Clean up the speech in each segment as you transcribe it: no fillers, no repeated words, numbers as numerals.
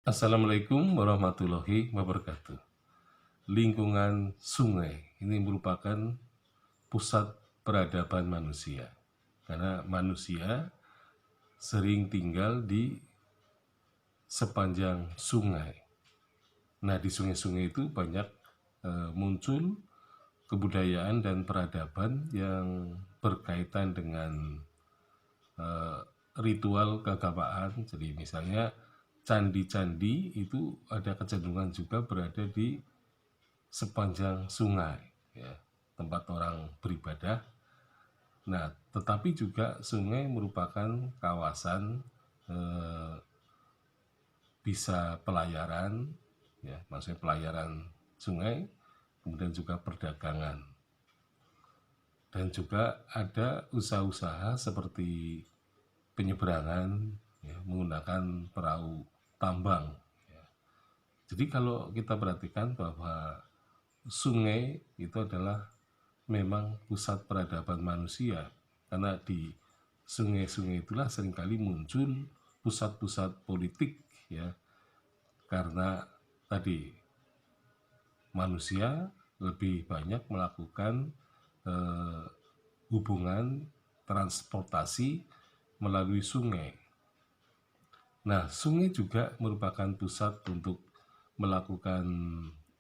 Assalamualaikum warahmatullahi wabarakatuh. Lingkungan sungai ini merupakan pusat peradaban manusia, karena manusia sering tinggal di sepanjang sungai. Nah, di sungai-sungai itu banyak muncul kebudayaan dan peradaban yang berkaitan dengan ritual keagamaan. Jadi misalnya candi-candi itu ada kecenderungan juga berada di sepanjang sungai, ya, tempat orang beribadah. Nah, tetapi juga sungai merupakan kawasan bisa pelayaran, ya, maksudnya pelayaran sungai, kemudian juga perdagangan, dan juga ada usaha-usaha seperti penyeberangan, ya, menggunakan perahu tambang. Ya. Jadi kalau kita perhatikan bahwa sungai itu adalah memang pusat peradaban manusia, karena di sungai-sungai itulah seringkali muncul pusat-pusat politik, ya, karena tadi manusia lebih banyak melakukan hubungan transportasi melalui sungai. Nah, sungai juga merupakan pusat untuk melakukan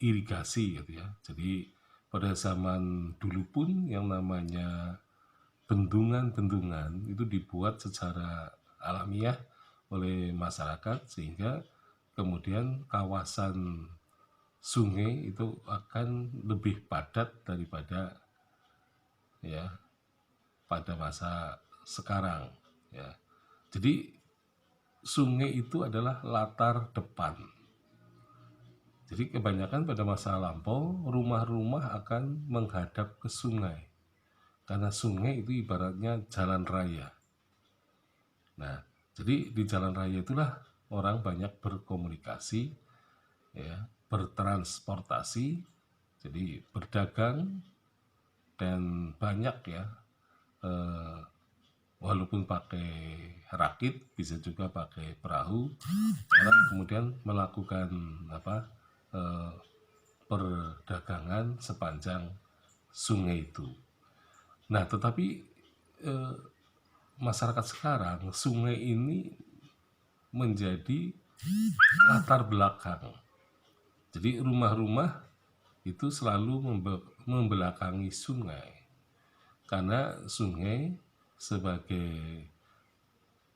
irigasi, gitu ya. Jadi pada zaman dulu pun yang namanya bendungan-bendungan itu dibuat secara alamiah oleh masyarakat, sehingga kemudian kawasan sungai itu akan lebih padat daripada, ya, pada masa sekarang, ya. Jadi sungai itu adalah latar depan. Jadi kebanyakan pada masa lampau rumah-rumah akan menghadap ke sungai, karena sungai itu ibaratnya jalan raya. Nah, jadi di jalan raya itulah orang banyak berkomunikasi, ya, bertransportasi, jadi berdagang, dan banyak, ya, walaupun pakai rakit, bisa juga pakai perahu, orang kemudian melakukan perdagangan sepanjang sungai itu. Nah, tetapi masyarakat sekarang sungai ini menjadi latar belakang. Jadi rumah-rumah itu selalu membelakangi sungai, karena sungai sebagai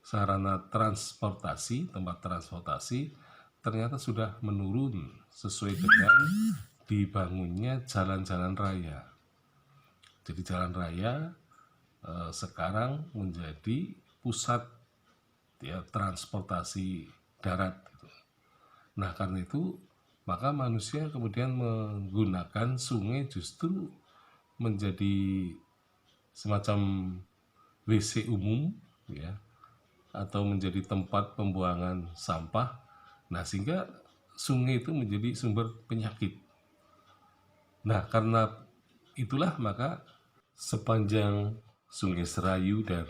sarana transportasi, tempat transportasi, ternyata sudah menurun sesuai dengan dibangunnya jalan-jalan raya. Jadi jalan raya sekarang menjadi pusat, ya, transportasi darat, gitu. Nah, karena itu maka manusia kemudian menggunakan sungai justru menjadi semacam WC umum, ya, atau menjadi tempat pembuangan sampah. Nah, sehingga sungai itu menjadi sumber penyakit. Nah, karena itulah maka sepanjang Sungai Serayu dan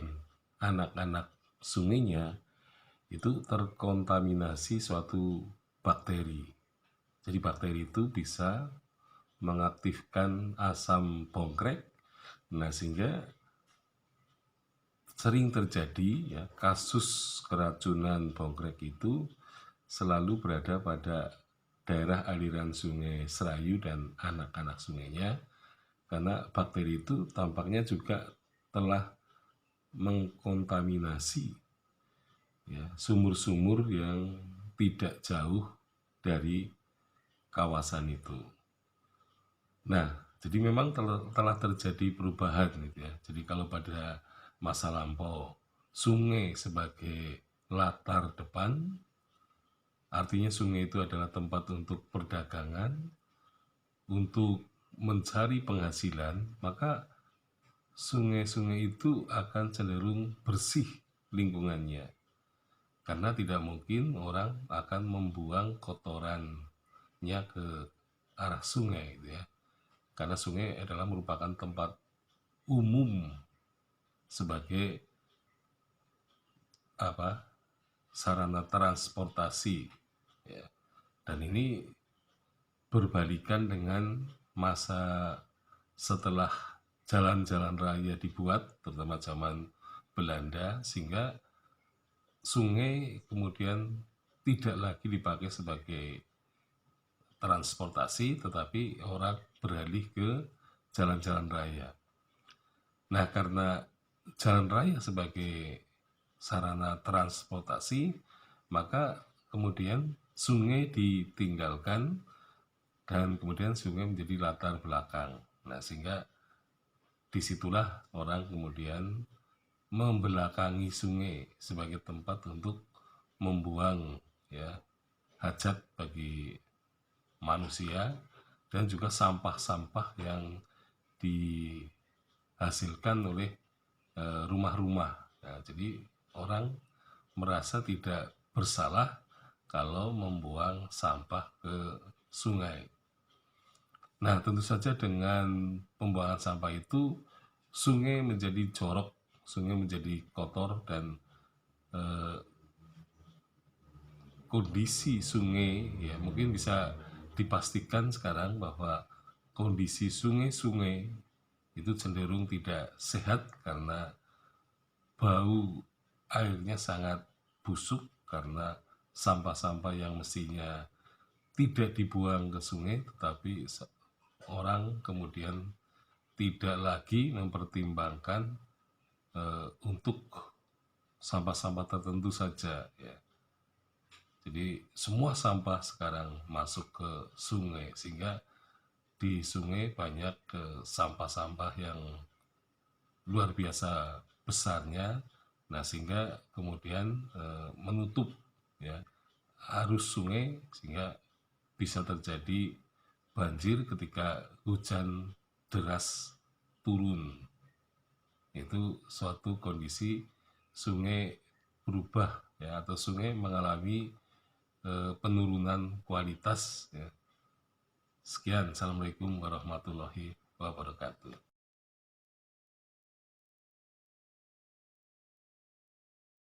anak-anak sungainya itu terkontaminasi suatu bakteri. Jadi bakteri itu bisa mengaktifkan asam bongkrek. Nah, sehingga sering terjadi, ya, kasus keracunan bongkrek itu selalu berada pada daerah aliran Sungai Serayu dan anak-anak sungainya, karena bakteri itu tampaknya juga telah mengkontaminasi, ya, sumur-sumur yang tidak jauh dari kawasan itu. Nah, jadi memang telah terjadi perubahan, gitu ya. Jadi kalau pada masa lampau sungai sebagai latar depan, artinya sungai itu adalah tempat untuk perdagangan, untuk mencari penghasilan, maka sungai-sungai itu akan cenderung bersih lingkungannya, karena tidak mungkin orang akan membuang kotorannya ke arah sungai, gitu ya. Karena sungai adalah merupakan tempat umum sebagai sarana transportasi, ya. Dan ini berbalikan dengan masa setelah jalan-jalan raya dibuat, terutama zaman Belanda, sehingga sungai kemudian tidak lagi dipakai sebagai transportasi, tetapi orang beralih ke jalan-jalan raya. Nah, karena jalan raya sebagai sarana transportasi, maka kemudian sungai ditinggalkan dan kemudian sungai menjadi latar belakang. Nah, sehingga disitulah orang kemudian membelakangi sungai sebagai tempat untuk membuang ya hajat bagi manusia dan juga sampah-sampah yang dihasilkan oleh rumah-rumah. Nah, jadi orang merasa tidak bersalah kalau membuang sampah ke sungai. Nah, tentu saja dengan pembuangan sampah itu sungai menjadi jorok, sungai menjadi kotor, dan kondisi sungai ya mungkin bisa dipastikan sekarang bahwa kondisi sungai-sungai itu cenderung tidak sehat karena bau airnya sangat busuk karena sampah-sampah yang mestinya tidak dibuang ke sungai, tetapi orang kemudian tidak lagi mempertimbangkan untuk sampah-sampah tertentu saja ya. Jadi semua sampah sekarang masuk ke sungai, sehingga di sungai banyak sampah-sampah yang luar biasa besarnya. Nah, sehingga kemudian menutup ya arus sungai, sehingga bisa terjadi banjir ketika hujan deras turun. Itu suatu kondisi sungai berubah ya, atau sungai mengalami penurunan kualitas ya. Sekian, assalamualaikum warahmatullahi wabarakatuh.